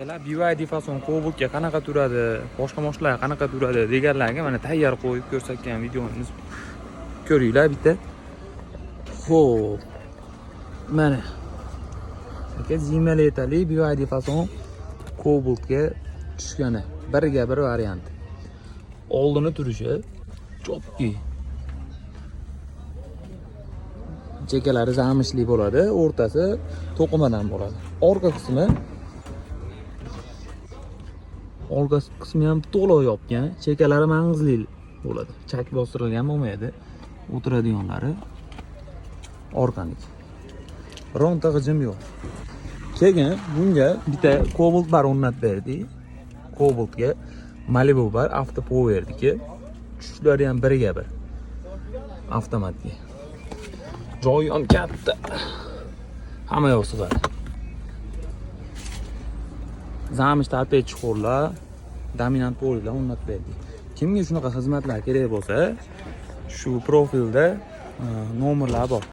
BYD fason Cobalt'ga qanaqa turadi, boshqa mashinalar qanaqa turadi deganlarga mana tayyor qo'yib ko'rsatgan videomiz ko'ringlar bitta. Xo'p. Mana aka zima letali BYD fason Cobalt'ga tushgani biriga bir variant. Oldini turishi chopki. Chekalari zamishli bo'ladi, o'rtasi to'qimadan bo'ladi. Orqa qismi ham to'liq yopgan, chekalari mang'izli bo'ladi. Chak bostirilgan bo'lmaydi. O'tiradiganlari orqaniki. Bironta g'ijim yo'q. Keyin bunga bitta Cobalt bar o'rnatib berdik. Cobalt'ga Malibu bar Auto Powerdiki. Tushishlari ham biriga bir. Avtomatga. Joyi ham katta. Hamma yoq sig'adi. Zamish tarpey chuqurlar, dominant polilar o'rnatib berdik. Kimga shunaqa xizmatlar kerak bo'lsa, shu profilda nomerlar bor.